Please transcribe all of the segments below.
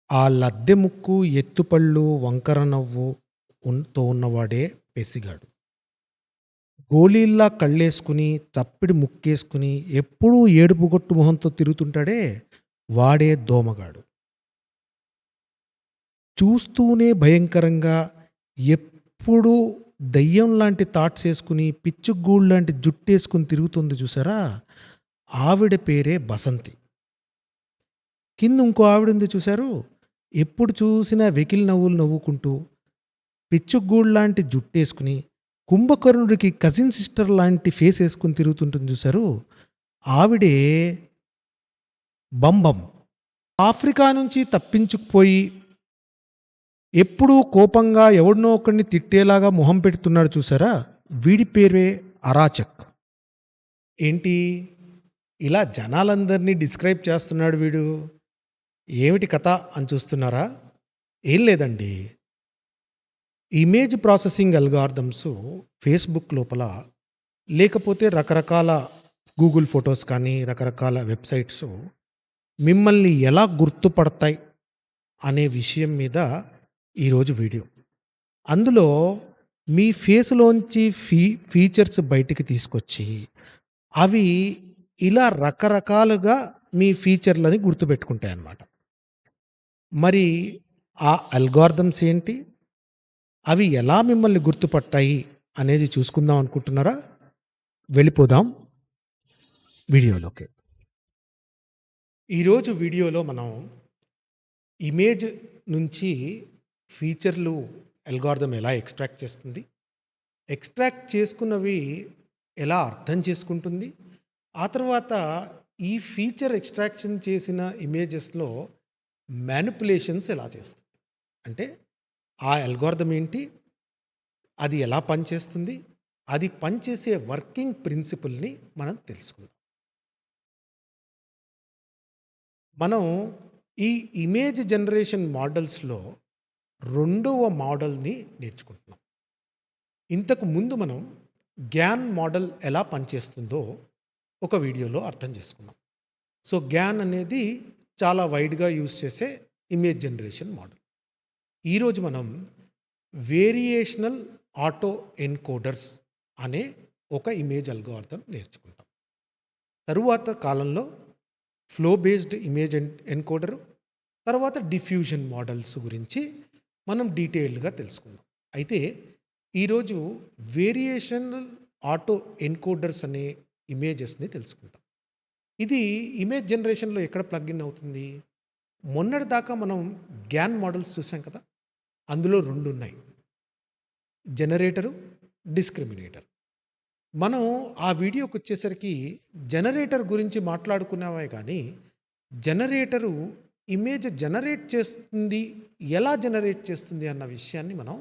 ఆ లద్దె ముక్కు, ఎత్తుపళ్ళు, వంకర నవ్వు తో ఉన్నవాడే పెసిగాడు. గోలీల్లా కళ్ళేసుకొని, చప్పిడి ముక్కేసుకొని, ఎప్పుడూ ఏడుపుగొట్టు మొహంతో తిరుగుతుంటాడే వాడే దోమగాడు. చూస్తూనే భయంకరంగా ఎప్పుడూ దెయ్యం లాంటి థాట్స్ ఏసుకొని, పిచ్చుగూడులాంటి జుట్టేసుకొని తిరుగుతుంది చూసారా? ఆవిడ పేరే బసంతి. కింద ఇంకో ఆవిడుంది చూసారు? ఎప్పుడు చూసినా వెకిలి నవ్వులు నవ్వుకుంటూ పిచ్చుగూడులాంటి జుట్టేసుకొని, కుంభకర్ణుడికి కజిన్ సిస్టర్ లాంటి ఫేస్ ఏసుకొని తిరుగుతుంటుంది జూసారు? ఆవిడే బంబం. ఆఫ్రికా నుంచి తప్పించుకుపోయి, ఎప్పుడూ కోపంగా ఎవడినో ఒకడిని తిట్టేలాగా మొహం పెడుతున్నాడు చూసారా? వీడి పేరే అరాచక్. ఏంటి? ఇలా జనాలందరిని డిస్క్రైబ్ చేస్తున్నాడు వీడు. ఏమిటి కథ అని చూస్తున్నారా? ఏం లేదండి. ఇమేజ్ ప్రాసెసింగ్ అల్గారిథమ్స్ ఫేస్‌బుక్ లోపల లేకపోతే రకరకాల గూగుల్ ఫోటోస్ కానీ, రకరకాల వెబ్‌సైట్సు మిమ్మల్ని ఎలా గుర్తుపడతాయి అనే విషయం మీద ఈరోజు వీడియో. అందులో మీ ఫేస్‌లోంచి ఫీచర్స్ బయటికి తీసుకొచ్చి, అవి ఇలా రకరకాలుగా మీ ఫీచర్‌లని గుర్తుపెట్టుకుంటాయన్నమాట. మరి ఆ అల్గారిథమ్స్ ఏంటి? అవి ఎలా మిమ్మల్ని గుర్తుపట్టాయి అనేది చూసుకుందాం అనుకుంటున్నారా? వెళ్ళిపోదాం వీడియోలోకి. ఈరోజు వీడియోలో మనం ఇమేజ్ నుంచి ఫీచర్‌లు అల్గారిథమ్ ఎలా ఎక్స్ట్రాక్ట్ చేస్తుంది? ఎక్స్ట్రాక్ట్ చేసుకున్నవి ఎలా అర్థం చేసుకుంటుంది? ఆ తర్వాత ఈ ఫీచర్ ఎక్స్ట్రాక్షన్ చేసిన ఇమేజెస్‌లో మానిప్యులేషన్స్ ఎలా చేస్తుంది? అంటే ఆ అల్గారిథమ్ ఏంటి? అది ఎలా పనిచేస్తుంది? అది పనిచేసే వర్కింగ్ ప్రిన్సిపుల్‌ని మనం తెలుసుకుందాం. మనం ఈ ఇమేజ్ జనరేషన్ మోడల్స్‌లో రెండవ మోడల్‌ని నేర్చుకుంటున్నాం. ఇంతకు ముందు మనం గ్యాన్ మోడల్ ఎలా పనిచేస్తుందో ఒక వీడియోలో అర్థం చేసుకున్నాం. సో, గ్యాన్ అనేది చాలా వైడ్‌గా యూజ్ చేసే ఇమేజ్ జనరేషన్ మోడల్. ఈరోజు మనం వేరియేషనల్ ఆటో ఎన్కోడర్స్ అనే ఒక ఇమేజ్ అల్గోరిథం నేర్చుకుంటాం. తరువాత కాలంలో ఫ్లో బేస్డ్ ఇమేజ్ ఎన్కోడరు, తర్వాత డిఫ్యూజన్ మోడల్స్ గురించి మనం డీటెయిల్డ్‌గా తెలుసుకుందాం. అయితే ఈరోజు వేరియేషనల్ ఆటో ఎన్కోడర్స్ అనే ఇమేజెస్‌ని తెలుసుకుంటాం. ఇది ఇమేజ్ జనరేషన్‌లో ఎక్కడ ప్లగ్ ఇన్ అవుతుంది? మొన్నటిదాకా మనం గ్యాన్ మోడల్స్ చూసాం కదా! అందులో 2 ఉన్నాయి. జనరేటరు, డిస్క్రిమినేటర్. మనం ఆ వీడియోకొచ్చేసరికి జనరేటర్ గురించి మాట్లాడుకున్నామే కానీ, జనరేటరు ఇమేజ్ జనరేట్ చేస్తుంది, ఎలా జనరేట్ చేస్తుంది అన్న విషయాన్ని మనం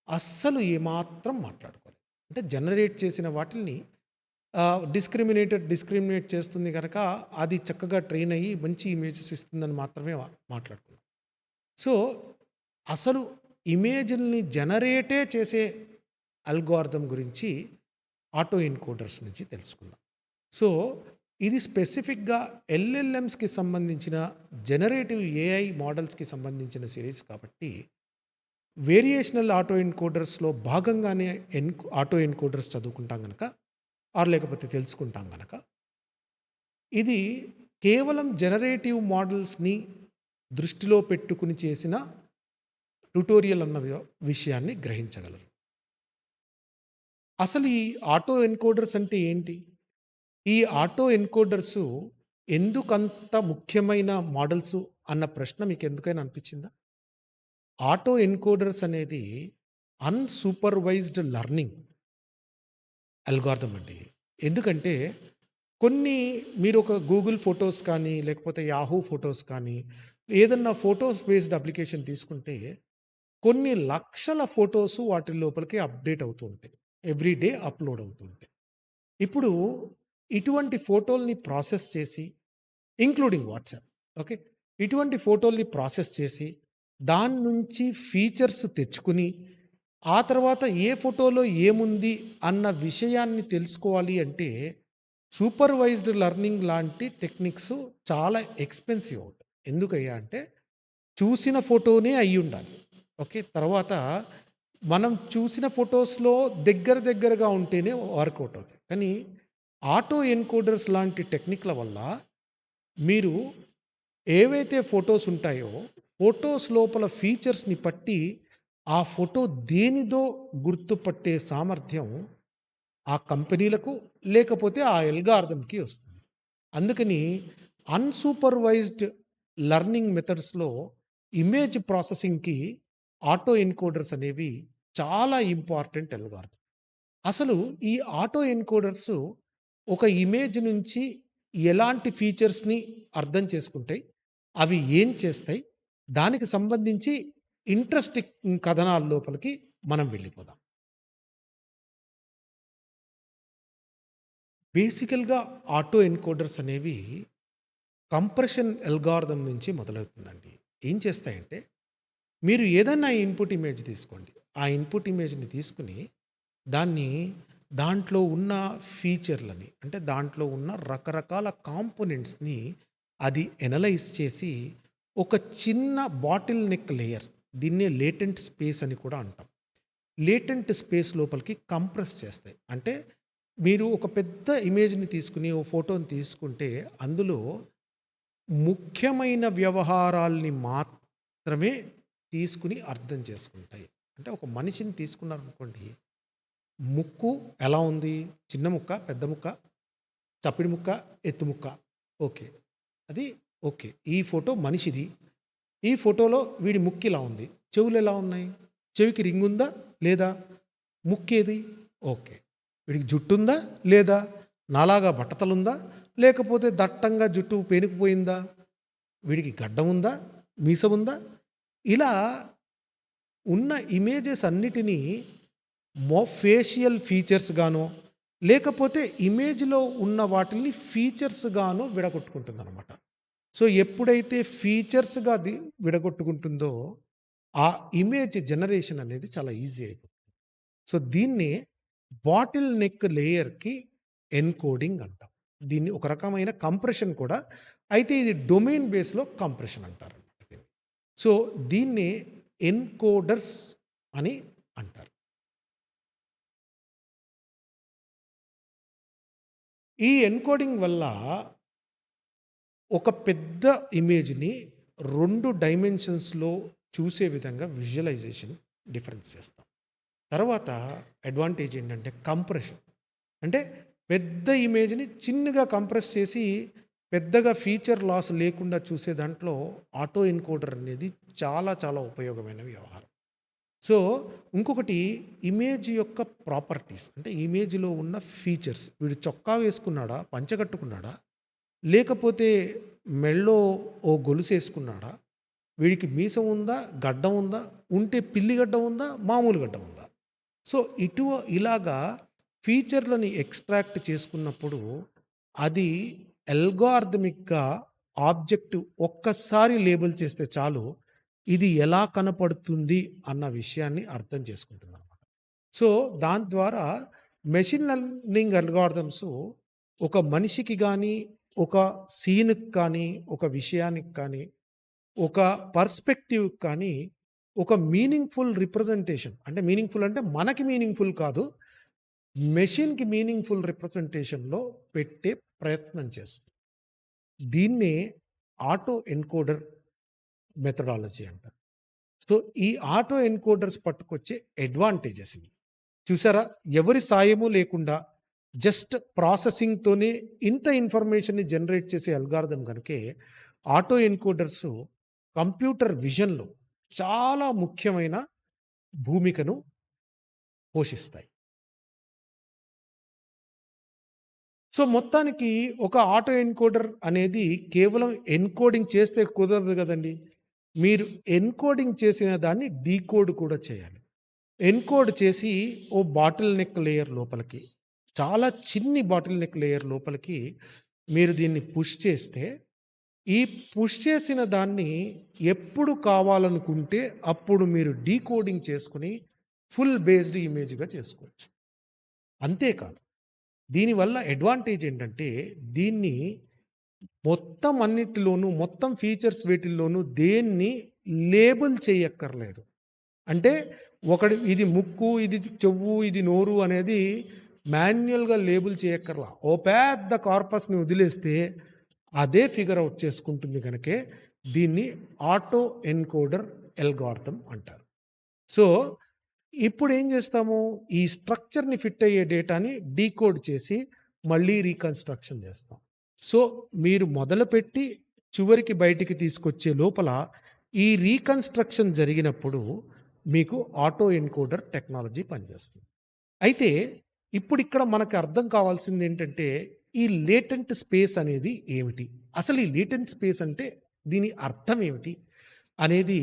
అస్సలు ఏమాత్రం మాట్లాడుకోలేదు. అంటే జనరేట్ చేసిన వాటిల్ని డిస్క్రిమినేట్ చేస్తుంది గనక, అది చక్కగా ట్రైన్ అయ్యి మంచి ఇమేజెస్ ఇస్తుందని మాత్రమే మాట్లాడుకున్నాం. సో, అసలు ఇమేజ్‌ల్ని జనరేటే చేసే అల్గోరిథం గురించి ఆటో ఎన్కోడర్స్ నుంచి తెలుసుకుందాం. సో, ఇది స్పెసిఫిక్‌గా ఎల్ఎల్ఎమ్స్‌కి సంబంధించిన జనరేటివ్ ఏఐ మోడల్స్‌కి సంబంధించిన సిరీస్ కాబట్టి, వేరియేషనల్ ఆటో ఎన్కోడర్స్‌లో భాగంగానే ఆటో ఎన్కోడర్స్ చదువుకుంటాం గనక, లేకపోతే తెలుసుకుంటాం గనక, ఇది కేవలం జనరేటివ్ మోడల్స్‌ని దృష్టిలో పెట్టుకొని చేసిన ట్యుటోరియల్ అన్న విషయాన్ని గ్రహించగలరు. అసలు ఈ ఆటో ఎన్కోడర్స్ అంటే ఏంటి? ఈ ఆటో ఎన్కోడర్సు ఎందుకంత ముఖ్యమైన మోడల్సు అన్న ప్రశ్న మీకెందుకైనా అనిపిచ్చిందా? ఆటో ఎన్కోడర్స్ అనేది అన్‌సూపర్‌వైజ్డ్ లెర్నింగ్ అల్గోరిథం అండి. ఎందుకంటే కొన్ని మీరొక గూగుల్ ఫోటోస్ కానీ, లేకపోతే యాహూ ఫోటోస్ కానీ, ఏదన్నా ఫోటోస్ బేస్డ్ అప్లికేషన్ తీసుకుంటే కొన్ని లక్షల ఫోటోసు వాటి లోపలికి అప్‌డేట్ అవుతూ ఉంటాయి. ఎవ్రీ డే అప్‌లోడ్ అవుతూ ఉంటాయి. ఇప్పుడు ఇటువంటి ఫోటోల్ని ప్రాసెస్ చేసి ఇంక్లూడింగ్ వాట్సాప్. ఓకే. ఇటువంటి ఫోటోల్ని ప్రాసెస్ చేసి, దాని నుంచి ఫీచర్స్ తెచ్చుకొని, ఆ తర్వాత ఏ ఫోటోలో ఏముంది అన్న విషయాన్ని తెలుసుకోవాలి అంటే, సూపర్‌వైజ్డ్ లెర్నింగ్ లాంటి టెక్నిక్స్ చాలా ఎక్స్‌పెన్సివ్ అవుతాయి. ఎందుకయ్యా అంటే, చూసిన ఫోటోనే అయ్యుండాలి. ఓకే. తర్వాత మనం చూసిన ఫోటోస్‌లో దగ్గరగా ఉంటేనే వర్కౌట్ అవుతాయి. కానీ ఆటో ఎన్కోడర్స్ లాంటి టెక్నిక్‌ల వల్ల మీరు ఏవైతే ఫోటోస్ ఉంటాయో, ఫోటోస్ లోపల ఫీచర్స్‌ని పట్టి, ఆ ఫోటో దేనిదో గుర్తుపట్టే సామర్థ్యం ఆ కంపెనీలకు, లేకపోతే ఆ అల్గారిథమ్‌కి వస్తుంది. అందుకని అన్‌సూపర్‌వైజ్డ్ లెర్నింగ్ మెథడ్స్‌లో ఇమేజ్ ప్రాసెసింగ్‌కి ఆటో ఎన్కోడర్స్ అనేవి చాలా ఇంపార్టెంట్ అల్గారిథమ్. అసలు ఈ ఆటో ఎన్కోడర్స్ ఒక ఇమేజ్ నుంచి ఎలాంటి ఫీచర్స్‌ని అర్థం చేసుకుంటాయి? అవి ఏం చేస్తాయి? దానికి సంబంధించి ఇంట్రెస్టింగ్ కథనాల లోపలికి మనం వెళ్ళిపోదాం. బేసికల్‌గా ఆటో ఎన్కోడర్స్ అనేవి కంప్రెషన్ అల్గారిథమ్ నుంచి మొదలవుతుందండి. ఏం చేస్తాయంటే, మీరు ఏదన్నా ఇన్‌పుట్ ఇమేజ్ తీసుకోండి. ఆ ఇన్‌పుట్ ఇమేజ్‌ని తీసుకొని, దాన్ని దాంట్లో ఉన్న ఫీచర్‌లని, అంటే దాంట్లో ఉన్న రకరకాల కాంపోనెంట్స్‌ని అది ఎనలైజ్ చేసి, ఒక చిన్న బాటిల్ నెక్ లేయర్, దీన్నే లేటెంట్ స్పేస్ అని కూడా అంటాం. లేటెంట్ స్పేస్ లోపలికి కంప్రెస్ చేస్తాయి. అంటే మీరు ఒక పెద్ద ఇమేజ్‌ని తీసుకొని, ఓ ఫోటోని తీసుకుంటే, అందులో ముఖ్యమైన వ్యవహారాల్ని మాత్రమే తీసుకొని అర్థం చేసుకుంటాయి. అంటే ఒక మనిషిని తీసుకున్నారనుకోండి, ముక్కు ఎలా ఉంది? చిన్న ముక్క, పెద్ద ముక్క, చప్పిడి ముక్క, ఎత్తు ముక్క. ఓకే. అది ఓకే. ఈ ఫోటో మనిషిది. ఈ ఫోటోలో వీడి ముక్కు ఇలా ఉంది. చెవులెలా ఉన్నాయి? చెవికి రింగుందా? లేదా? ముక్కేది? ఓకే. వీడికి జుట్టుందా? లేదా? నాలాగా బట్టతలుందా? లేకపోతే దట్టంగా జుట్టు పేనుకుపోయిందా? వీడికి గడ్డం ఉందా? మీసం ఉందా? ఇలా ఉన్న ఇమేజెస్ అన్నిటినీ ఫేషియల్ ఫీచర్స్ గానో, లేకపోతే ఇమేజ్‌లో ఉన్న వాటిల్ని ఫీచర్స్ గానో విడగొట్టుకుంటుందనమాట. సో, ఎప్పుడైతే ఫీచర్స్‌గా విడగొట్టుకుంటుందో, ఆ ఇమేజ్ జనరేషన్ అనేది చాలా ఈజీ అయిపోతుంది. సో, దీన్నే బాటిల్ నెక్ లేయర్‌కి ఎన్కోడింగ్ అంటాం. దీన్ని ఒక రకమైన కంప్రెషన్ కూడా. అయితే ఇది డొమైన్ బేస్‌లో కంప్రెషన్ అంటారనమాట దీన్ని. సో, దీన్నే ఎన్కోడర్స్ అని అంటారు. ఈ ఎన్కోడింగ్ వల్ల ఒక పెద్ద ఇమేజ్‌ని 2 డైమెన్షన్స్‌లో చూసే విధంగా విజువలైజేషన్ డిఫరెన్స్ చేస్తాం. తర్వాత అడ్వాంటేజ్ ఏంటంటే కంప్రెషన్. అంటే పెద్ద ఇమేజ్‌ని చిన్నగా కంప్రెస్ చేసి, పెద్దగా ఫీచర్ లాస్ లేకుండా చూసే దాంట్లో ఆటో ఎన్కోడర్ అనేది చాలా ఉపయోగమైన వ్యవహారం. సో, ఇంకొకటి ఇమేజ్ యొక్క ప్రాపర్టీస్. అంటే ఇమేజ్‌లో ఉన్న ఫీచర్స్. వీడు చొక్కా వేసుకున్నాడా? పంచ కట్టుకున్నాడా? లేకపోతే మెడలో ఓ గొలుసేసుకున్నాడా? వీడికి మీసం ఉందా? గడ్డం ఉందా? ఉంటే పిల్లి గడ్డం ఉందా? మామూలు గడ్డం ఉందా? సో, ఇలాగా ఫీచర్‌లని ఎక్స్ట్రాక్ట్ చేసుకున్నప్పుడు, అది అల్గోరిథమిక్‌గా ఆబ్జెక్ట్ ఒక్కసారి లేబుల్ చేస్తే చాలు, ఇది ఎలా కనపడుతుంది అన్న విషయాన్ని అర్థం చేసుకుంటుందనమాట. సో, దాని ద్వారా మెషిన్ లెర్నింగ్ అల్గోరిథమ్స్ ఒక మనిషికి గానీ, ఒక సీన్‌కి కానీ, ఒక విషయానికి కానీ, ఒక పర్స్పెక్టివ్‌కి కానీ, ఒక మీనింగ్‌ఫుల్ రిప్రజెంటేషన్, అంటే మీనింగ్‌ఫుల్ అంటే మనకి మీనింగ్‌ఫుల్ కాదు. మెషిన్‌కి మీనింగ్‌ఫుల్ రిప్రజెంటేషన్‌లో పెట్టే ప్రయత్నం చేస్తుంది. దీన్నే ఆటో ఎన్కోడర్ మెథడాలజీ అంటారు. సో, ఈ ఆటో ఎన్కోడర్స్ పట్టుకొచ్చే అడ్వాంటేజెస్ ఇవి. చూసారా? ఎవరి సాయము లేకుండా జస్ట్ ప్రాసెసింగ్‌తోనే ఇంత ఇన్ఫర్మేషన్‌ని జనరేట్ చేసే అల్గారిథమ్ గనుకే ఆటో ఎన్కోడర్స్ కంప్యూటర్ విజన్‌లో చాలా ముఖ్యమైన భూమికను పోషిస్తాయి. సో, మొత్తానికి ఒక ఆటో ఎన్కోడర్ అనేది కేవలం ఎన్కోడింగ్ చేస్తే కుదరదు గదండీ! మీరు ఎన్కోడింగ్ చేసిన దాన్ని డీకోడ్ కూడా చేయాలి. ఎన్కోడ్ చేసి ఓ బాటిల్ నెక్ లేయర్ లోపలికి, చాలా చిన్ని బాటిల్ నెక్ లేయర్ లోపలికి మీరు దీన్ని పుష్ చేస్తే, ఈ పుష్ చేసిన దాన్ని ఎప్పుడు కావాలనుకుంటే అప్పుడు మీరు డీకోడింగ్ చేసుకొని ఫుల్ బేస్డ్ ఇమేజ్‌గా చేసుకోవచ్చు. అంతే కాదు. దీనివల్ల అడ్వాంటేజ్ ఏంటంటే, దీన్ని మొత్తం అన్నిటిలోనూ, మొత్తం ఫీచర్స్ వేటిల్లోనూ దేన్ని లేబుల్ చేయక్కర్లేదు. అంటే ఒకడు ఇది ముక్కు, ఇది చెవు, ఇది నోరు అనేది మాన్యుయల్‌గా లేబుల్ చేయక్కర్లా. ఓ పెద్ద కార్పస్‌ని వదిలేస్తే అదే ఫిగర్ ఔట్ చేసుకుంటుంది గనకే దీన్ని ఆటో ఎన్కోడర్ అల్గోరిథం అంటారు. సో, ఇప్పుడేం జేస్తాము? ఈ స్ట్రక్చర్‌ని ఫిట్ అయ్యే డేటాని డీకోడ్ చేసి మళ్ళీ రీకన్‌స్ట్రక్షన్ జేస్తాం. సో, మీరు మొదలుపెట్టి చివరికి బయటికి తీసుకొచ్చే లోపల ఈ రీకన్‌స్ట్రక్షన్ జరిగినప్పుడు మీకు ఆటో ఎన్కోడర్ టెక్నాలజీ పనిచేస్తుంది. అయితే ఇప్పుడిక్కడ మనకు అర్థం కావాల్సిందేంటంటే, ఈ లేటెంట్ స్పేస్ అనేది ఏమిటి? అసలు ఈ లేటెంట్ స్పేస్ అంటే దీని అర్థం ఏమిటి? అనేది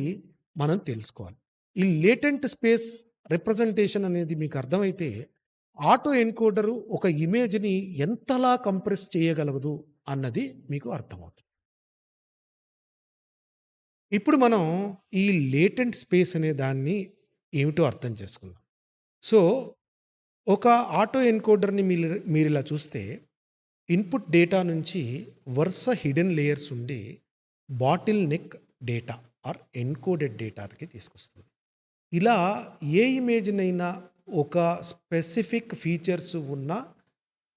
మనం తెలుసుకోవాలి. ఈ లేటెంట్ స్పేస్ రిప్రజెంటేషన్ అనేది మీకు అర్థమైతే, ఆటో ఎన్కోడరు ఒక ఇమేజ్‌ని ఎంతలా కంప్రెస్ చేయగలగదు అన్నది మీకు అర్థమవుతుంది. ఇప్పుడు మనం ఈ లేటెంట్ స్పేస్ అనే దాన్ని ఏమిటో అర్థం చేసుకుందాం. సో, ఒక ఆటో ఎన్కోడర్‌ని మీరిలా చూస్తే ఇన్పుట్ డేటా నుంచి వరుస హిడెన్ లేయర్స్ ఉండి bottleneck data or encoded డేటాకి తీసుకొస్తుంది. ఇలా ఏ ఇమేజ్‌నైనా ఒక స్పెసిఫిక్ ఫీచర్స్ ఉన్న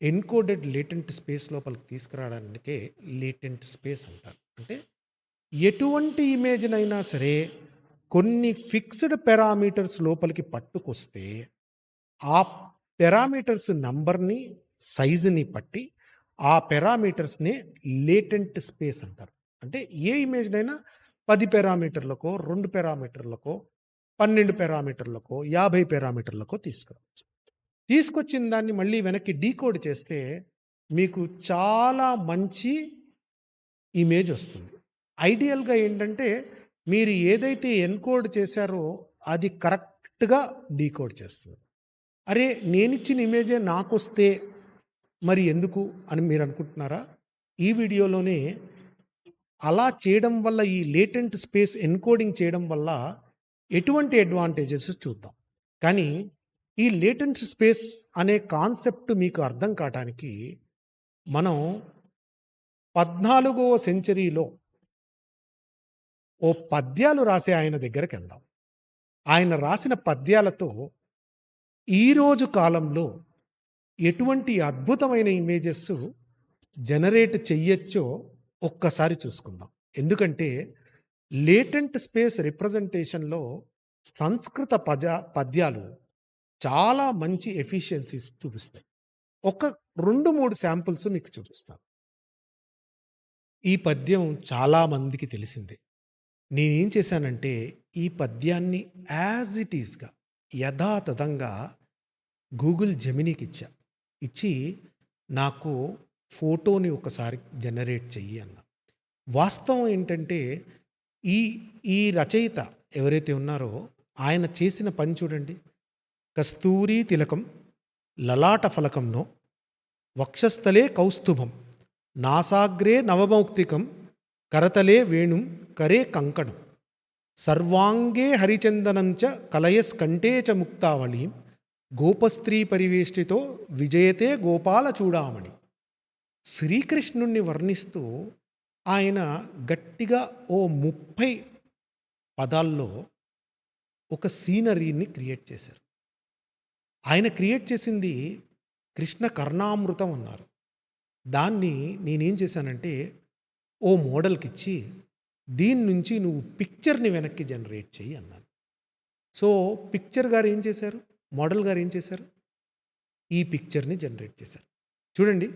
ఎన్కోడెడ్ లేటెంట్ స్పేస్ లోపలికి తీసుకురావడానికే లేటెంట్ స్పేస్ అంటారు. అంటే ఎటువంటి ఇమేజ్‌నైనా సరే కొన్ని ఫిక్స్‌డ్ పారామీటర్స్ లోపలికి పట్టుకొస్తే ఆ పారామీటర్స్ నంబర్‌ని, సైజ్‌ని పట్టి ఆ పారామీటర్స్‌నే లేటెంట్ స్పేస్ అంటారు. అంటే ఏ ఇమేజ్‌నైనా 10 పారామీటర్లకో, 2 పారామీటర్లకో, 12 పారామీటర్లకో, 50 పారామీటర్లకో తీసుకురావచ్చు. తీసుకొచ్చిన దాన్ని మళ్ళీ వెనక్కి డీకోడ్ చేస్తే మీకు చాలా మంచి ఇమేజ్ వస్తుంది. ఐడియల్‌గా ఏంటంటే మీరు ఏదైతే ఎన్కోడ్ చేశారో అది కరెక్ట్‌గా డీకోడ్ చేస్తుంది. అరే! నేనిచ్చిన ఇమేజే నాకొస్తే మరి ఎందుకు అని మీరనుకుంటున్నారా? ఈ వీడియోలోనే అలా చేయడం వల్ల ఈ లేటెంట్ స్పేస్ ఎన్కోడింగ్ చేయడం వల్ల ఎటువంటి అడ్వాంటేజెస్ చూద్దాం. కానీ ఈ లేటెంట్ స్పేస్ అనే కాన్సెప్ట్ మీకు అర్థం కాటానికి మనం 14వ సెంచరీలో ఓ పద్యాలు రాసే ఆయన దగ్గరికెళ్దాం. ఆయన రాసిన పద్యాలతో ఈరోజు కాలంలో ఎటువంటి అద్భుతమైన ఇమేజెస్ జనరేట్ చెయ్యొచ్చో ఒక్కసారి చూసుకుందాం. ఎందుకంటే లేటెంట్ స్పేస్ రిప్రజెంటేషన్‌లో సంస్కృత పద్యాలు చాలా మంచి ఎఫిషియన్సీస్ చూపిస్తాయి. ఒక 2, 3 శాంపుల్స్ మీకు చూపిస్తాను. ఈ పద్యం చాలా మందికి తెలిసిందే. నేనేం చేశానంటే ఈ పద్యాన్ని యాజ్ ఇట్ ఈస్‌గా యథాతథంగా గూగుల్ జెమినీకిచ్చా. ఇచ్చి నాకు ఫోటోని ఒకసారి జనరేట్ చెయ్యి అన్నా. వాస్తవం ఏంటంటే ఈ ఈ రచయిత ఎవరైతే ఉన్నారో ఆయన చేసిన పని చూడండి. కస్తూరి తిలకం లలాట ఫలకంనో వక్షస్థలే కౌస్తుభం నాసాగ్రే నవమౌక్తికం కరతలే వేణుం కరే కంకణం సర్వాంగే హరిచందనం చ కలయస్కంఠే చ ముక్తావళీం గోపస్త్రీ పరివేష్టితో విజయతే గోపాల చూడామణి. శ్రీకృష్ణుణ్ణి వర్ణిస్తూ ఆయన గట్టిగా ఓ 30 పదాల్లో ఒక సీనరీని క్రియేట్ చేశారు. ఆయన క్రియేట్ చేసింది కృష్ణ కర్ణామృతం అన్నారు. దాన్ని నేనేం చేశానంటే ఓ మోడల్‌కిచ్చి దీని నుంచి నువ్వు పిక్చర్‌ని వెనక్కి జనరేట్ చెయ్యి అన్నాను. సో, పిక్చర్ గారు ఏం చేశారు? మోడల్ గారు ఏం చేశారు? ఈ పిక్చర్‌ని జనరేట్ చేశారు. చూడండి,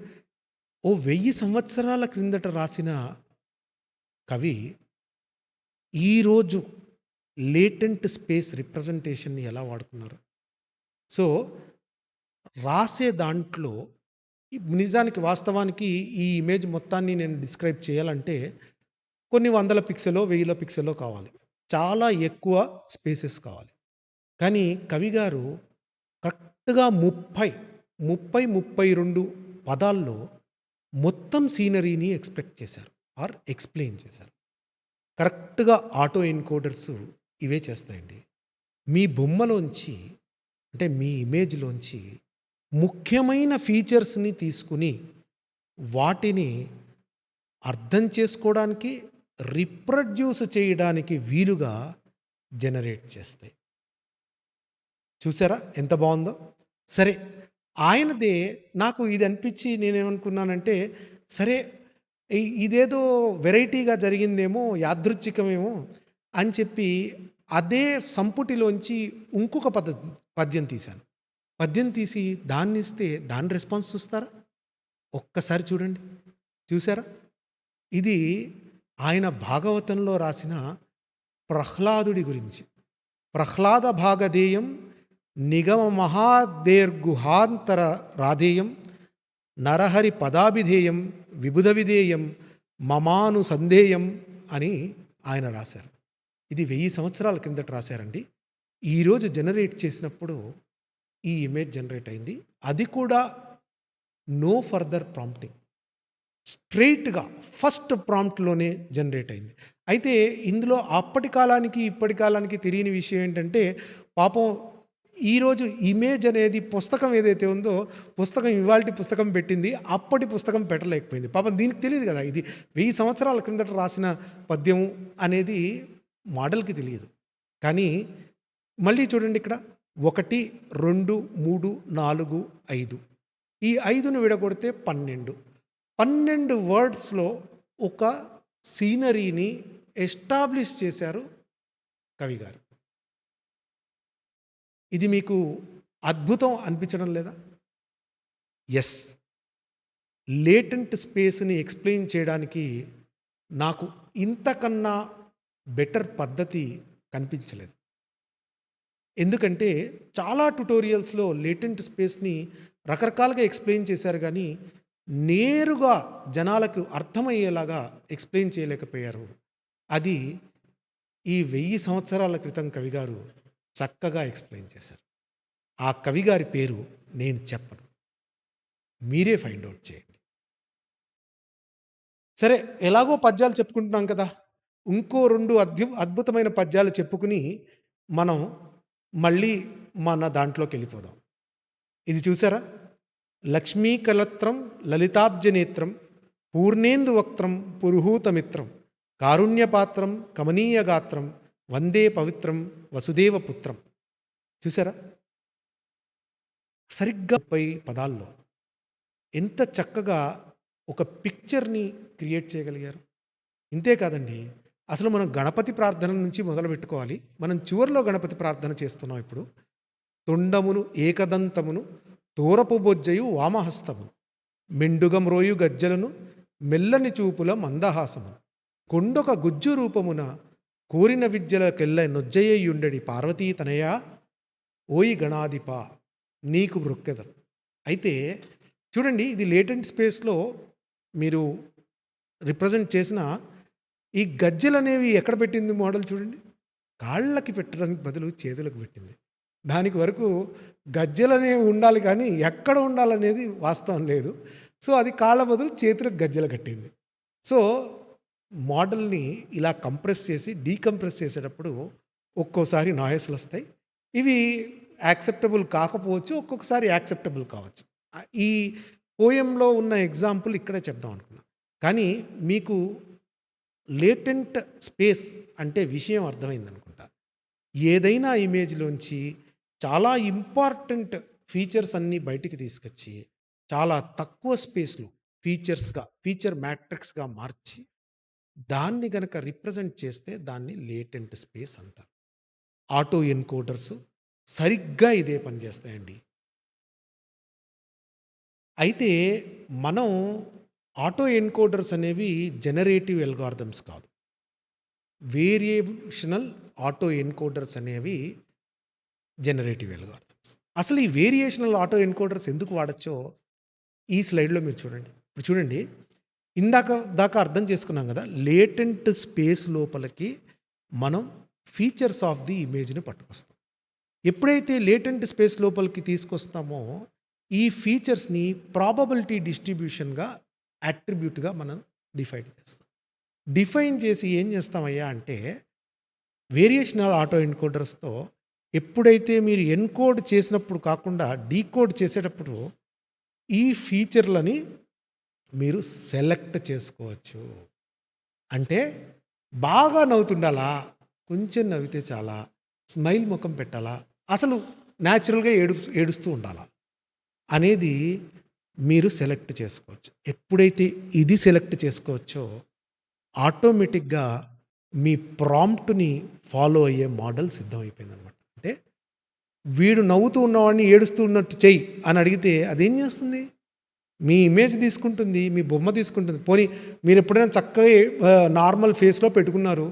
ఓ 1000 సంవత్సరాల క్రిందట రాసిన కవి ఈరోజు లేటెంట్ స్పేస్ రిప్రజెంటేషన్‌ని ఎలా వాడుకున్నారు? సో, రాసే దాంట్లో నిజానికి వాస్తవానికి ఈ ఇమేజ్ మొత్తాన్ని నేను డిస్క్రైబ్ చేయాలంటే కొన్ని వందల పిక్సెలో, 1000 పిక్సెలో కావాలి. చాలా ఎక్కువ స్పేసెస్ కావాలి. కానీ కవి గారు కరెక్ట్‌గా 32 పదాల్లో మొత్తం సీనరీని ఎక్స్‌పెక్ట్ చేశారు ఆర్ ఎక్స్‌ప్లెయిన్ చేశారు. కరెక్ట్‌గా ఆటో ఎన్కోడర్స్ ఇవే చేస్తాయండి. మీ బొమ్మలోంచి అంటే మీ ఇమేజ్‌లోంచి ముఖ్యమైన ఫీచర్స్‌ని తీసుకొని వాటిని అర్థం చేసుకోవడానికి, రిప్రొడ్యూస్ చేయడానికి వీలుగా జనరేట్ చేస్తాయి. చూసారా ఎంత బావుందో? సరే, ఆయనదే నాకు ఇది అనిపిచ్చి నేనేమనుకున్నానంటే, సరే ఇదేదో వెరైటీగా జరిగిందేమో, యాదృచ్ఛికమేమో అని చెప్పి అదే సంపుటిలోంచి ఇంకొక పద్యం తీశాను. పద్యం తీసి దాన్నిస్తే దాని రెస్పాన్స్ చూస్తారా? ఒక్కసారి చూడండి. చూసారా? ఇది ఆయన భాగవతంలో రాసిన ప్రహ్లాదుడి గురించి. ప్రహ్లాద భాగధేయం నిగమ మహాదేర్గుహాంతర రాధేయం నరహరి పదాభిధేయం విబుధ విధేయం మమాను సంధేయం అని ఆయన రాశారు. ఇది 1000 సంవత్సరాల కిందట రాశారండి. ఈరోజు జనరేట్ చేసినప్పుడు ఈ ఇమేజ్ జనరేట్ అయింది. అది కూడా నో ఫర్దర్ ప్రాంప్టింగ్. స్ట్రెయిట్‌గా ఫస్ట్ ప్రాంప్ట్‌లోనే జనరేట్ అయింది. అయితే ఇందులో అప్పటి కాలానికి, ఇప్పటి కాలానికి తెలియని విషయం ఏంటంటే, పాపం ఈరోజు ఇమేజ్ అనేది పుస్తకం ఏదైతే ఉందో, పుస్తకం ఇవాల్టి పుస్తకం పెట్టింది. అప్పటి పుస్తకం పెట్టలేకపోయింది. పాపం దీనికి తెలీదు గదా! ఇది 1000 సంవత్సరాల క్రిందట రాసిన పద్యం అనేది మోడల్‌కి తెలియదు. కానీ మళ్ళీ చూడండి ఇక్కడ 1, 2, 3, 4, 5. ఈ 5ను విడగొడితే 12. 12 వర్డ్స్‌లో ఒక సీనరీని ఎస్టాబ్లిష్ చేశారు కవిగారు. ఇది మీకు అద్భుతం అనిపించడం లేదా? యెస్. లేటెంట్ స్పేస్‌ని ఎక్స్‌ప్లెయిన్ చేయడానికి నాకు ఇంతకన్నా బెటర్ పద్ధతి కనిపించలేదు. ఎందుకంటే చాలా ట్యుటోరియల్స్‌లో లేటెంట్ స్పేస్‌ని రకరకాలుగా ఎక్స్‌ప్లెయిన్ చేశారు గానీ, నేరుగా జనాలకు అర్థమయ్యేలాగా ఎక్స్‌ప్లెయిన్ చేయలేకపోయారు. అది ఈ 1000 సంవత్సరాల క్రితం కవిగారు చక్కగా ఎక్స్‌ప్లెయిన్ చేశారు. ఆ కవిగారి పేరు నేను చెప్పను. మీరే ఫైండ్ ఔట్ చేయండి. సరే, ఎలాగో పద్యాలు చెప్పుకుంటున్నాం కదా! ఇంకో 2 అద్భుతమైన పద్యాలు చెప్పుకుని, మనం మళ్ళీ మన దాంట్లోకెళ్ళిపోదాం. ఇది చూసారా? లక్ష్మీకలత్రం లలితాబ్జనేత్రం పూర్ణేందు వక్త్రం పురుహూతమిత్రం కారుణ్యపాత్రం కమనీయగాత్రం వందే పవిత్రం వసుదేవపుత్రం. చూసారా? సరిగ్గా 30 పదాల్లో ఎంత చక్కగా ఒక పిక్చర్‌ని క్రియేట్ చేయగలిగారు. ఇంతే కాదండి. అసలు మనం గణపతి ప్రార్థన నుంచి మొదలుపెట్టుకోవాలి. మనం చివర్లో గణపతి ప్రార్థన చేస్తున్నాం ఇప్పుడు. తొండమును ఏకదంతమును తూరపు బొజ్జయు వామహస్తమును మెండుగమ్రోయు గజ్జలను మెల్లని చూపుల మందహాసమును కొండొక గుజ్జు రూపమున కోరిన విద్యలకెల్ల నొజ్జయ్యుండెడి పార్వతీ తనయా ఓయి గణాధిప నీకు మృక్కెదరు. అయితే చూడండి, ఇది లేటెంట్ స్పేస్‌లో మీరు రిప్రజెంట్ చేసిన ఈ గజ్జెలనేవి ఎక్కడ పెట్టింది మోడల్ చూడండి. కాళ్ళకి పెట్టడానికి బదులు చేతులకు పెట్టింది. దానికి వరకు గజ్జెలనేవి ఉండాలి కానీ ఎక్కడ ఉండాలనేది వాస్తవం లేదు. సో, అది కాళ్ళ బదులు చేతులకు గజ్జెలు కట్టింది. సో, మోడల్‌ని ఇలా కంప్రెస్ చేసి, డీకంప్రెస్ చేసేటప్పుడు ఒక్కోసారి నాయిస్‌లొస్తాయి. ఇవి యాక్సెప్టబుల్ కాకపోవచ్చు. ఒక్కొక్కసారి యాక్సెప్టబుల్ కావచ్చు. ఈ పోయెమ్‌లో ఉన్న ఎగ్జాంపుల్ ఇక్కడే చెప్దాం అనుకున్నా. కానీ మీకు లేటెంట్ స్పేస్ అంటే విషయం అర్థమైందనుకుంటా. ఏదైనా ఇమేజ్‌లోంచి చాలా ఇంపార్టెంట్ ఫీచర్స్ అన్నీ బయటికి తీసుకొచ్చి, చాలా తక్కువ స్పేస్‌లో ఫీచర్ మ్యాట్రిక్స్‌గా మార్చి, దాన్ని గనక రిప్రజెంట్ చేస్తే దాన్ని లేటెంట్ స్పేస్ అంటారు. ఆటో ఎన్కోడర్స్ సరిగ్గా ఇదే పని చేస్తాయండి. అయితే మనం ఆటో ఎన్కోడర్స్ అనేవి జనరేటివ్ అల్గారిథమ్స్ కాదు. వేరియేషనల్ ఆటో ఎన్కోడర్స్ అనేవి జనరేటివ్ అల్గారిథమ్స్. అసలు ఈ వేరియేషనల్ ఆటో ఎన్కోడర్స్ ఎందుకు వాడొచ్చో ఈ స్లైడ్‌లో మీరు చూడండి. ఇప్పుడు చూడండి, దాకా అర్థం చేసుకున్నాం కదా! లేటెంట్ స్పేస్ లోపలికి మనం ఫీచర్స్ ఆఫ్ ది ఇమేజ్‌ని పట్టుకొస్తాం. ఎప్పుడైతే లేటెంట్ స్పేస్ లోపలికి తీసుకొస్తామో, ఈ ఫీచర్స్‌ని ప్రాబబిలిటీ డిస్ట్రిబ్యూషన్‌గా, అట్రిబ్యూట్‌గా మనం డిఫైన్ చేస్తాం. డిఫైన్ చేసి ఏం చేస్తామయ్యా అంటే, వేరియేషనల్ ఆటో ఎన్కోడర్స్‌తో ఎప్పుడైతే మీరు ఎన్కోడ్ చేసినప్పుడు కాకుండా డీకోడ్ చేసేటప్పుడు ఈ ఫీచర్‌లని మీరు సెలెక్ట్ చేసుకోవచ్చు. అంటే బాగా నవ్వుతుండాలా? కొంచెం నవ్వితే చాలా? స్మైల్ మొఖం పెట్టాలా? అసలు న్యాచురల్‌గా ఏడుస్తూ ఉండాలా? అనేది మీరు సెలెక్ట్ చేసుకోవచ్చు. ఎప్పుడైతే ఇది సెలెక్ట్ చేసుకోవచ్చో ఆటోమేటిక్‌గా మీ ప్రాంప్ట్‌ని ఫాలో అయ్యే మోడల్ సిద్ధమైపోయిందనమాట. అంటే వీడు నవ్వుతూ ఉన్నవాడిని ఏడుస్తూ ఉన్నట్టు చెయ్యి అని అడిగితే అదేం చేస్తుంది? మీ ఇమేజ్ తీసుకుంటుంది. మీ బొమ్మ తీసుకుంటుంది. పోనీ మీరెప్పుడైనా చక్కగా నార్మల్ ఫేస్‌లో పెట్టుకున్నారు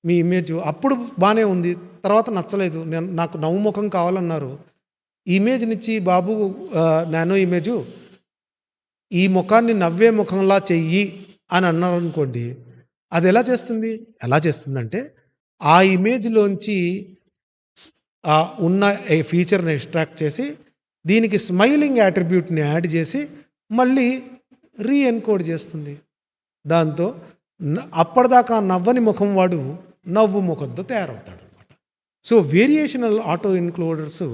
మీ ఇమేజ్. అప్పుడు బానే ఉంది. తర్వాత నచ్చలేదు. నాకు నవ్వు ముఖం కావాలన్నారు. ఇమేజ్‌నిచ్చి బాబు నానో ఇమేజు ఈ ముఖాన్ని నవ్వే ముఖంలా చెయ్యి అని అన్నారనుకోండి. అదెలా చేస్తుంది? ఎలా చేస్తుందంటే ఆ ఇమేజ్‌లోంచి ఉన్న ఫీచర్‌ని ఎక్స్ట్రాక్ట్ చేసి దీనికి స్మైలింగ్ యాట్రిబ్యూట్‌ని యాడ్ చేసి మళ్ళీ ఎన్కోడ్ చేస్తుంది. దాంతో అప్పటిదాకా నవ్వని ముఖం వాడు నవ్వు ముఖంతో తయారవుతాడనమాట. సో, వేరియేషనల్ ఆటో ఎన్‌కోడర్స్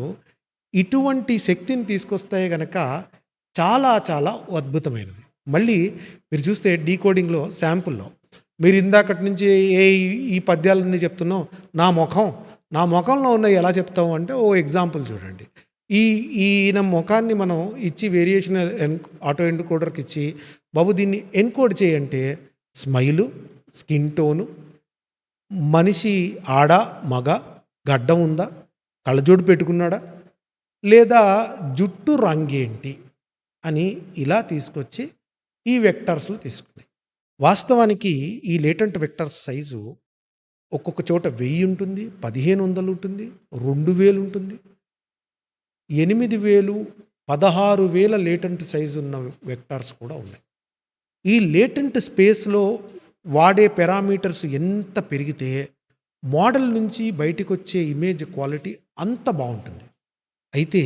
ఇటువంటి శక్తిని తీసుకొస్తాయి గనక చాలా చాలా అద్భుతమైనది. మళ్ళీ మీరు చూస్తే డీకోడింగ్‌లో శాంపుల్‌లో మీరు ఇందాకటి నుంచి ఈ పద్యాలన్నీ చెప్తున్నావు. నా మొఖంలో ఉన్నయి ఎలా చెప్తావు అంటే ఓ ఎగ్జాంపుల్ చూడండి. ఈ ఈయన మొఖాన్ని మనం ఇచ్చి వేరియేషనల్ ఆటో ఎన్‌కోడర్‌కి ఇచ్చి బాబు దీన్ని ఎన్‌కోడ్ చేయంటే స్మైలు, స్కిన్ టోను, మనిషి ఆడ, మగ, గడ్డం ఉందా, కళ్ళజోడు పెట్టుకున్నాడా, లేదా జుట్టు రంగేంటి అని ఇలా తీసుకొచ్చి ఈ వెక్టర్స్‌లో తీసుకున్నాయి. వాస్తవానికి ఈ లేటెంట్ వెక్టర్స్ సైజు ఒక్కొక్క చోట 1000 ఉంటుంది, 1500 ఉంటుంది, 2000 ఉంటుంది, 8000, 16,000 లేటెంట్ సైజు ఉన్న వెక్టార్స్ కూడా ఉన్నాయి. ఈ లేటెంట్ స్పేస్‌లో వాడే పారామీటర్స్ ఎంత పెరిగితే మోడల్ నుంచి బయటికొచ్చే ఇమేజ్ క్వాలిటీ అంత బావుంటుంది. అయితే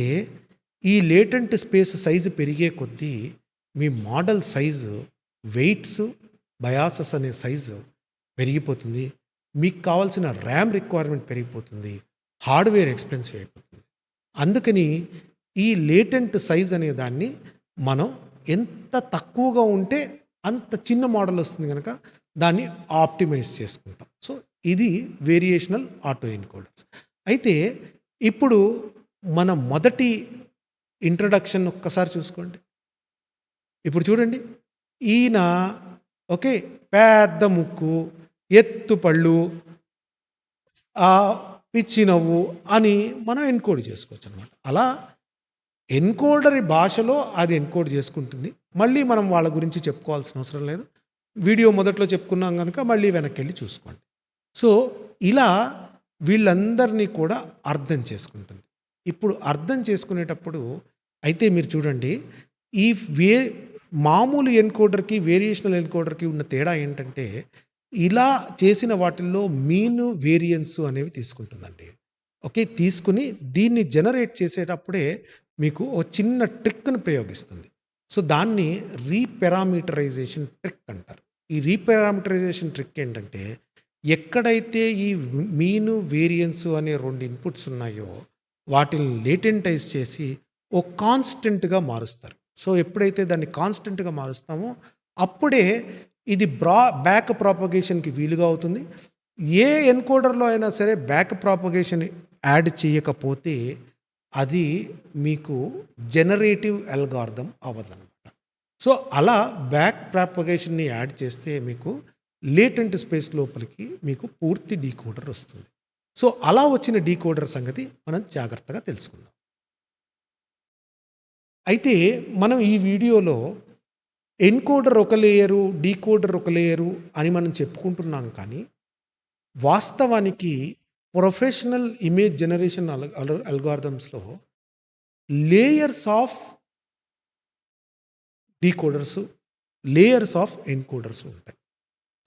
ఈ లేటెంట్ స్పేస్ సైజు పెరిగే కొద్దీ మీ మోడల్ సైజు, వెయిట్స్, బయాసెస్ అనే సైజు పెరిగిపోతుంది. మీకు కావాల్సిన ర్యామ్ రిక్వైర్మెంట్ పెరిగిపోతుంది. హార్డ్‌వేర్ ఎక్స్‌పెన్సివ్ అయిపోతుంది. అందుకని ఈ లేటెంట్ సైజ్ అనే దాన్ని మనం ఎంత తక్కువగా ఉంటే అంత చిన్న మోడల్ వస్తుంది గనక దాన్ని ఆప్టిమైజ్ చేసుకుంటాం. సో, ఇది వేరియేషనల్ ఆటో ఎన్‌కోడర్స్. అయితే ఇప్పుడు మన మొదటి ఇంట్రడక్షన్ ఒక్కసారి చూసుకోండి. ఇప్పుడు చూడండి. ఈయన ఓకే. పెద్ద ముక్కు, ఎత్తు పళ్ళు, పిచ్చి నవ్వు అని మనం ఎన్‌కోడ్ చేసుకోవచ్చనమాట. అలా ఎన్‌కోడర్ భాషలో అది ఎన్‌కోడ్ చేసుకుంటుంది. మళ్ళీ మనం వాళ్ళ గురించి చెప్పుకోవాల్సిన అవసరం లేదు. వీడియో మొదట్లో చెప్పుకున్నాం గనుక మళ్ళీ వెనక్కెళ్ళి చూసుకోండి. సో, ఇలా వీళ్ళందరినీ కూడా అర్థం చేసుకుంటుంది. ఇప్పుడు అర్థం చేసుకునేటప్పుడు అయితే మీరు చూడండి. ఈ వే మామూలు ఎన్‌కోడర్‌కి, వేరియేషనల్ ఎన్‌కోడర్‌కి ఉన్న తేడా ఏంటంటే, ఇలా చేసిన వాటిల్లో మీన్, వేరియన్స్ అనేవి తీసుకుంటుందండి. ఓకే. తీసుకొని దీన్ని జనరేట్ చేసేటప్పుడే మీకు ఓ చిన్న ట్రిక్‌ని ప్రయోగిస్తుంది. సో, దాన్ని రీపారామీటరైజేషన్ ట్రిక్ అంటారు. ఈ రీపారామీటరైజేషన్ ట్రిక్ ఏంటంటే, ఎక్కడైతే ఈ మీను, వేరియన్స్ అనే 2 ఇన్‌పుట్స్ ఉన్నాయో, వాటిని లేటెంటైజ్ చేసి ఓ కాన్స్టెంట్‌గా మారుస్తారు. సో, ఎప్పుడైతే దాన్ని కాన్స్టెంట్‌గా మారుస్తామో, అప్పుడే ఇది బ్యాక్ ప్రాపగేషన్‌కి వీలుగా అవుతుంది. ఏ ఎన్‌కోడర్‌లో అయినా సరే బ్యాక్ ప్రాపగేషన్ యాడ్ చేయకపోతే, అది మీకు జనరేటివ్ అల్గారిథం అవ్వదనమాట. సో, అలా బ్యాక్ ప్రాపగేషన్‌ని యాడ్ చేస్తే మీకు లేటెంట్ స్పేస్ లోపలికి మీకు పూర్తి డీకోడర్ వస్తుంది. సో, అలా వచ్చిన డీకోడర్ సంగతి మనం జాగ్రత్తగా తెలుసుకుందాం. అయితే మనం ఈ వీడియోలో ఎన్‌కోడర్ ఒక లేయరు, డీకోడర్ ఒక లేయరు అని మనం చెప్పుకుంటున్నాం కానీ, వాస్తవానికి ప్రొఫెషనల్ ఇమేజ్ జనరేషన్ అల్గారిథమ్స్‌లో layers of decoders, layers of encoders ఉంటాయి.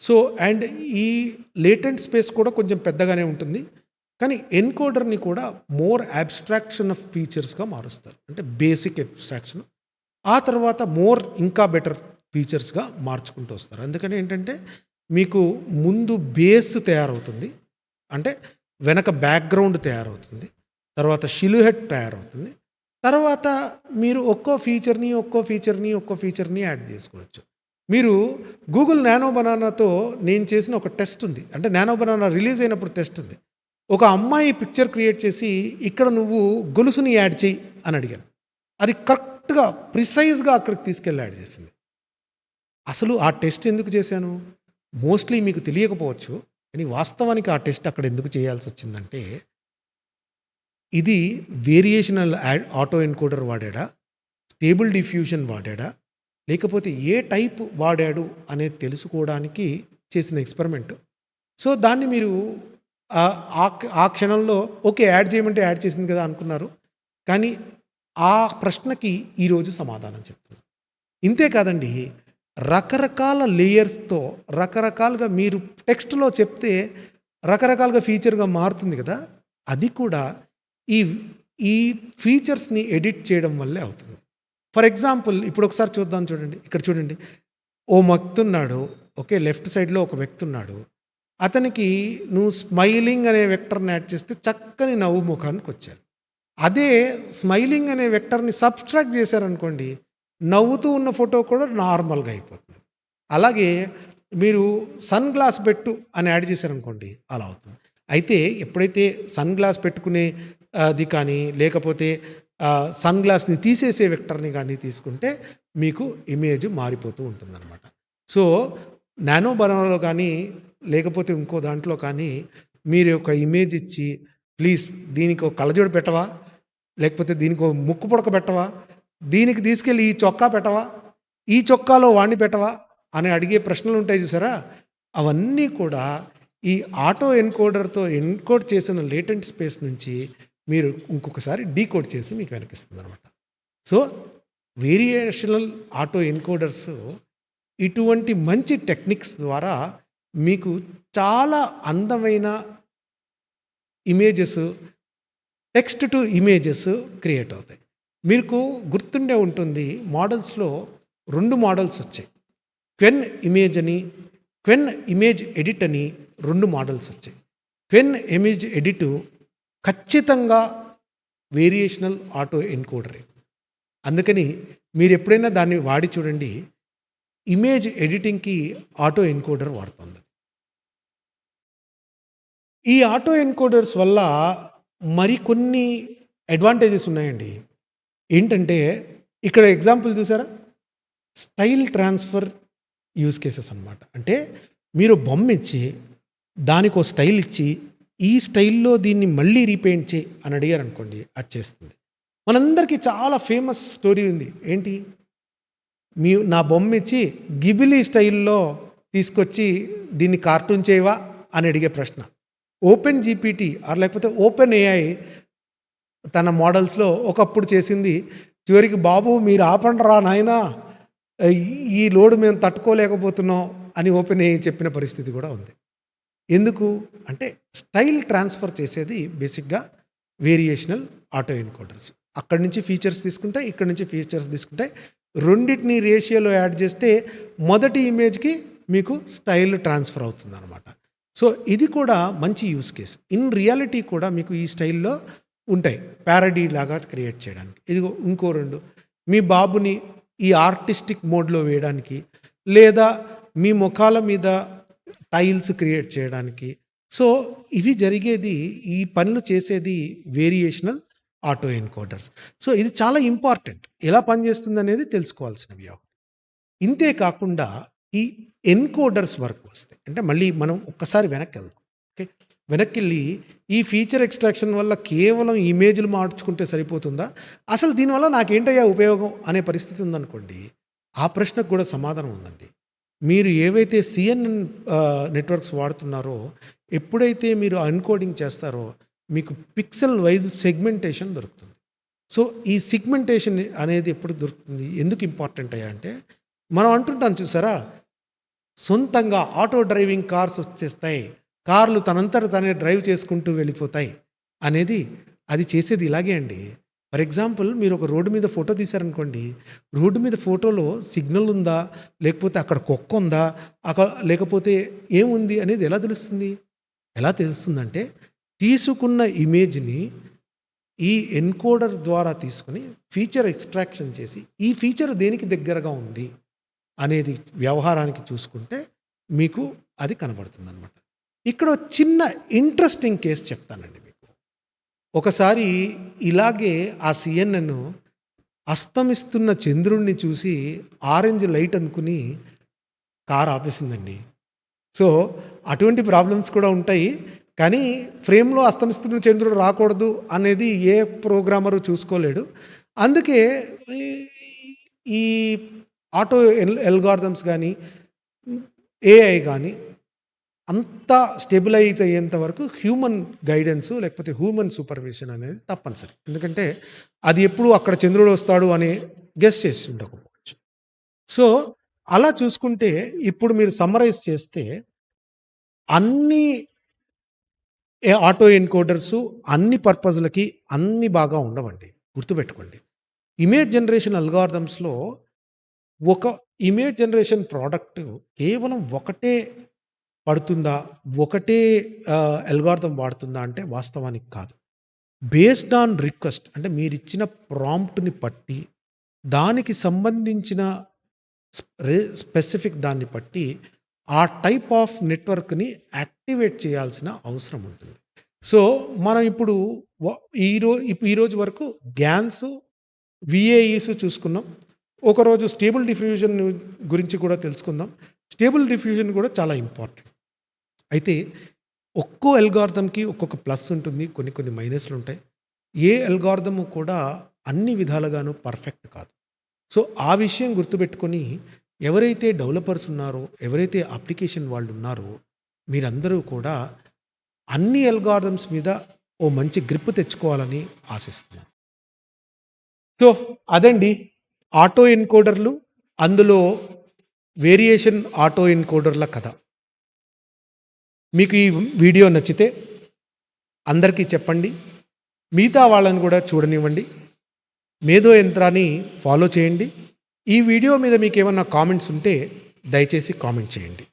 సో, అండ్ ఈ లేటెంట్ స్పేస్ కూడా కొంచెం పెద్దగానే ఉంటుంది. కానీ ఎన్‌కోడర్‌ని కూడా మోర్ అబ్స్ట్రాక్షన్ ఆఫ్ ఫీచర్స్‌గా మారుస్తారు. అంటే బేసిక్ అబ్స్ట్రాక్షన్. ఆ తర్వాత ఇంకా బెటర్ ఫీచర్స్‌గా మార్చుకుంటూ వస్తారు. అందుకని ఏంటంటే, మీకు ముందు బేస్ తయారవుతుంది. అంటే వెనక బ్యాక్‌గ్రౌండ్ తయారవుతుంది. తర్వాత షిల్హుయెట్ తయారవుతుంది. తర్వాత మీరు ఒక్కో ఫీచర్‌ని యాడ్ చేసుకోవచ్చు. మీరు గూగుల్ నానో బనానాతో నేను చేసిన ఒక టెస్ట్ ఉంది. అంటే నానో బనానా రిలీజ్ అయినప్పుడు టెస్ట్ ఉంది. ఒక అమ్మాయి పిక్చర్ క్రియేట్ చేసి, ఇక్కడ నువ్వు గొలుసుని యాడ్ చెయ్యి అని అడిగాను. అది కరెక్ట్‌గా ప్రిసైజ్‌గా అక్కడికి తీసుకెళ్ళి యాడ్ చేసింది. అసలు ఆ టెస్ట్ ఎందుకు చేశాను? మోస్ట్‌లీ మీకు తెలియకపోవచ్చు. కానీ వాస్తవానికి ఆ టెస్ట్ అక్కడ ఎందుకు చేయాల్సొచ్చిందంటే, ఇది వేరియేషనల్ ఆటో ఎన్కోడర్ వాడాడా? స్టేబుల్ డిఫ్యూజన్ వాడాడా? లేకపోతే ఏ టైప్ వాడాడు అనేది తెలుసుకోవడానికి చేసిన ఎక్స్‌పెరిమెంట్. సో, దాన్ని మీరు ఆ క్షణంలో ఓకే. యాడ్ చేయమంటే యాడ్ చేసింది కదా అనుకున్నారు. కానీ ఆ ప్రశ్నకి ఈరోజు సమాధానం చెప్తున్నాను. ఇంతే కాదండి. రకరకాల లేయర్స్‌తో రకరకాలుగా మీరు టెక్స్ట్‌లో చెప్తే రకరకాలుగా ఫీచర్‌గా మారుతుంది కదా! అది కూడా ఈ ఈ ఫీచర్స్‌ని ఎడిట్ చేయడం వల్లే అవుతుంది. ఫర్ ఎగ్జాంపుల్ ఇప్పుడు ఒకసారి చూద్దాం చూడండి. ఇక్కడ చూడండి. ఓ వ్యక్తున్నాడు. ఓకే. లెఫ్ట్ సైడ్‌లో ఒక వ్యక్తున్నాడు. అతనికి నువ్వు స్మైలింగ్ అనే వెక్టర్‌ని యాడ్ చేస్తే చక్కని నవ్వు ముఖానికొచ్చారు. అదే స్మైలింగ్ అనే వెక్టర్‌ని సబ్‌స్ట్రాక్ట్ చేశారనుకోండి, నవ్వుతూ ఉన్న ఫోటో కూడా నార్మల్‌గా అయిపోతుంది. అలాగే మీరు సన్ గ్లాస్ పెట్టు అని యాడ్ చేశారనుకోండి, అలా అవుతుంది. అయితే ఎప్పుడైతే సన్ గ్లాస్ పెట్టుకునే అది కానీ, లేకపోతే సన్ గ్లాస్‌ని తీసేసే వెక్టర్‌ని గాని తీసుకుంటే, మీకు ఇమేజ్ మారిపోతూ ఉంటుందనమాట. సో, నానో బనానాలో కానీ, లేకపోతే ఇంకో దాంట్లో కానీ, మీరు ఒక ఇమేజ్ ఇచ్చి, ప్లీజ్ దీనికో కళ్ళజోడు పెట్టవా? లేకపోతే దీనికో ముక్కు పుడక పెట్టవా? దీనికి తీసుకెళ్ళి ఈ చొక్కా పెట్టవా? ఈ చొక్కాలో వాడిని పెట్టవా? అని అడిగే ప్రశ్నలుంటాయి చూసారా? అవన్నీ కూడా ఈ ఆటో ఎన్కోడర్‌తో ఎన్కోడ్ చేసిన లేటెంట్ స్పేస్ నుంచి మీరు ఇంకొకసారి డీకోడ్ చేసి మీకు వెనకిస్తుందనమాట. సో, వేరియేషనల్ ఆటో ఎన్కోడర్స్ ఇటువంటి మంచి టెక్నిక్స్ ద్వారా మీకు చాలా అందమైన images, text to images create అవుతాయి. మీకు గుర్తుండే ఉంటుంది మోడల్స్‌లో 2 మోడల్స్ వచ్చాయి. క్వెన్ ఇమేజ్ అని, క్వెన్ ఇమేజ్ ఎడిట్ అని 2 మోడల్స్ వచ్చాయి. క్వెన్ ఇమేజ్ ఎడిట్ ఖచ్చితంగా వేరియేషనల్ ఆటో ఎన్కోడరే. అందుకని మీరెప్పుడైనా దాన్ని వాడి చూడండి. ఇమేజ్ ఎడిటింగ్‌కి ఆటో ఎన్కోడర్ వాడుతుంది. ఈ ఆటో ఎన్కోడర్స్ వల్ల మరికొన్ని అడ్వాంటేజెస్ ఉన్నాయండి. ఏంటంటే ఇక్కడ ఎగ్జాంపుల్ చూసారా? స్టైల్ ట్రాన్స్‌ఫర్ యూజ్ కేసెస్ అనమాట. అంటే మీరు బొమ్మిచ్చి, దానికో స్టైల్ ఇచ్చి, ఈ స్టైల్‌లో దీన్ని మళ్ళీ రీపెయింట్ చెయి అని అడిగారనుకోండి, అది చేస్తుంది. మనందరికీ చాలా ఫేమస్ స్టోరీ ఉంది. ఏంటి? నా బొమ్మిచ్చి గిబిలీ స్టైల్‌లో తీసుకొచ్చి దీన్ని కార్టూన్ చేయవా? అని అడిగే ప్రశ్న. ఓపెన్ జీపీటీ లేకపోతే ఓపెన్ ఏఐ తన మోడల్స్‌లో ఒకప్పుడు చేసింది. చివరికి బాబు మీరు ఆపండిరా నాయనా! ఈ లోడ్ మేము తట్టుకోలేకపోతున్నాం అని ఓపెన్ ఏఐ చెప్పిన పరిస్థితి కూడా ఉంది. ఎందుకు? అంటే స్టైల్ ట్రాన్స్‌ఫర్ చేసేది బేసిక్‌గా వేరియేషనల్ ఆటో ఎన్కోడర్స్. అక్కడి నుంచి ఫీచర్స్ తీసుకుంటాయి. ఇక్కడి నుంచి ఫీచర్స్ తీసుకుంటాయి. రెండిటిని రేషియోలో యాడ్ చేస్తే మొదటి ఇమేజ్‌కి మీకు స్టైల్ ట్రాన్స్‌ఫర్ అవుతుందనమాట. సో, ఇది కూడా మంచి యూజ్ కేస్. ఇన్ రియాలిటీ కూడా మీకు ఈ స్టైల్‌లో ఉంటాయి. ప్యారడీ లాగా క్రియేట్ చేయడానికి. ఇదిగో ఇంకో 2 మీ బాబుని ఈ ఆర్టిస్టిక్ మోడ్‌లో వేయడానికి, లేదా మీ మొఖాల మీద టైల్స్ క్రియేట్ చేయడానికి. సో, ఇవి జరిగేది ఈ పనులు చేసేది వేరియేషనల్ ఆటో ఎన్కోడర్స్. సో, ఇది చాలా ఇంపార్టెంట్. ఎలా పనిచేస్తుందనేది తెలుసుకోవాల్సిన వ్యవహారం. ఇంతే కాకుండా ఈ ఎన్కోడర్స్ వరకు వస్తాయి. అంటే మళ్ళీ మనం ఒక్కసారి వెనక్కెళ్దాం. ఓకే. వెనక్కెళ్ళి ఈ ఫీచర్ ఎక్స్ట్రాక్షన్ వల్ల కేవలం ఇమేజ్‌లు మార్చుకుంటే సరిపోతుందా? అసలు దీనివల్ల నాకేంటయ్యా ఉపయోగం అనే పరిస్థితి ఉందనుకోండి. ఆ ప్రశ్నకు కూడా సమాధానం ఉందండి. మీరు ఏవైతే సీఎన్ఎన్ నెట్వర్క్స్ వాడుతున్నారో, ఎప్పుడైతే మీరు ఎన్కోడింగ్ చేస్తారో, మీకు పిక్సెల్ వైస్ సెగ్మెంటేషన్ దొరుకుతుంది. సో, ఈ సెగ్మెంటేషన్ అనేది ఎప్పుడు దొరుకుతుంది? ఎందుకు ఇంపార్టెంట్ అయ్యా అంటే, మనం అంటుంటాం చూసారా? సొంతంగా ఆటో డ్రైవింగ్ కార్స్ వచ్చేస్తాయి. కార్లు తనంతట తానే డ్రైవ్ చేసుకుంటూ వెళ్ళిపోతాయి అనేది అది చేసేది ఇలాగే అండి. ఫర్ ఎగ్జాంపుల్ మీరు ఒక రోడ్డు మీద ఫోటో తీశారనుకోండి. రోడ్డు మీద ఫోటోలో సిగ్నల్ ఉందా? లేకపోతే అక్కడ కుక్క ఉందా? లేకపోతే ఏముంది అనేది ఎలా తెలుస్తుంది? ఎలా తెలుస్తుందంటే తీసుకున్న ఇమేజ్‌ని ఈ ఎన్కోడర్ ద్వారా తీసుకొని ఫీచర్ ఎక్స్ట్రాక్షన్ చేసి, ఈ ఫీచర్ దేనికి దగ్గరగా ఉంది అనేది వ్యవహారానికి చూసుకుంటే మీకు అది కనబడుతుందనమాట. ఇక్కడ చిన్న ఇంట్రెస్టింగ్ కేస్ చెప్తానండి మీకు. ఒకసారి ఇలాగే ఆ సీఎన్ఎన్ అస్తమిస్తున్న చంద్రుడిని చూసి ఆరెంజ్ లైట్ అనుకుని కార్ ఆపేసిందండి. సో, అటువంటి ప్రాబ్లమ్స్ కూడా ఉంటాయి. కానీ ఫ్రేమ్‌లో అస్తమిస్తున్న చంద్రుడు రాకూడదు అనేది ఏ ప్రోగ్రామరు చూసుకోలేడు. అందుకే ఈ ఈ ఆటో అల్గారిథమ్స్ గానీ, ఏఐ గానీ అంతా స్టెబిలైజ్ అయ్యేంత వరకు హ్యూమన్ గైడెన్స్ లేకపోతే హ్యూమన్ సూపర్విజన్ అనేది తప్పనిసరి. ఎందుకంటే అది ఎప్పుడు అక్కడ చంద్రుడు వస్తాడు అని గెస్ చేసి ఉండకపోవచ్చు. సో, అలా చూసుకుంటే ఇప్పుడు మీరు సమ్మరైజ్ చేస్తే అన్ని ఆటో ఎన్కోడర్సు అన్ని పర్పస్‌లకి అన్ని బాగా ఉండవండి. గుర్తుపెట్టుకోండి. ఇమేజ్ జనరేషన్ అల్గారిథమ్స్‌లో ఒక ఇమేజ్ జనరేషన్ ప్రోడక్ట్ కేవలం ఒకటే పడుతుందా? ఒకటే అల్గారిథమ్ వాడుతుందా అంటే వాస్తవానికి కాదు. బేస్డ్ ఆన్ రిక్వెస్ట్ అంటే మీరిచ్చిన ప్రాంప్ట్‌ని బట్టి, దానికి సంబంధించిన స్పెసిఫిక్ దాన్ని బట్టి, ఆ టైప్ ఆఫ్ నెట్వర్క్‌ని యాక్టివేట్ చేయాల్సిన అవసరం ఉంటుంది. సో, మనం ఇప్పుడు వ ఈరోజు వరకు గ్యాన్స్, విఏఈస్ చూసుకున్నాం. ఒకరోజు స్టేబుల్ డిఫ్యూజన్ గురించి కూడా తెలుసుకుందాం. స్టేబుల్ డిఫ్యూజన్ కూడా చాలా ఇంపార్టెంట్. అయితే ఒక్కో అల్గారిథమ్‌కి ఒక్కొక్క ప్లస్ ఉంటుంది. కొన్ని కొన్ని మైనస్‌లుంటాయి. ఏ అల్గారిథమ్ కూడా అన్ని విధాలుగాను పర్ఫెక్ట్ కాదు. సో, ఆ విషయం గుర్తుపెట్టుకొని ఎవరైతే డెవలపర్స్ ఉన్నారో, ఎవరైతే అప్లికేషన్ వాళ్ళు ఉన్నారో, మీరందరూ కూడా అన్ని అల్గారిథమ్స్ మీద ఓ మంచి గ్రిప్ తెచ్చుకోవాలని ఆశిస్తున్నాను. సో, అదండి ఆటో ఎన్కోడర్‌లు, అందులో వేరియేషన్ ఆటో ఎన్కోడర్‌ల కథ. మీకు ఈ వీడియో నచ్చితే అందరికీ చెప్పండి. మిగతా వాళ్ళని కూడా చూడనివ్వండి. మేధో యంత్రాన్ని ఫాలో చేయండి. ఈ వీడియో మీద మీకేమన్నా కామెంట్స్ ఉంటే దయచేసి కామెంట్ చేయండి.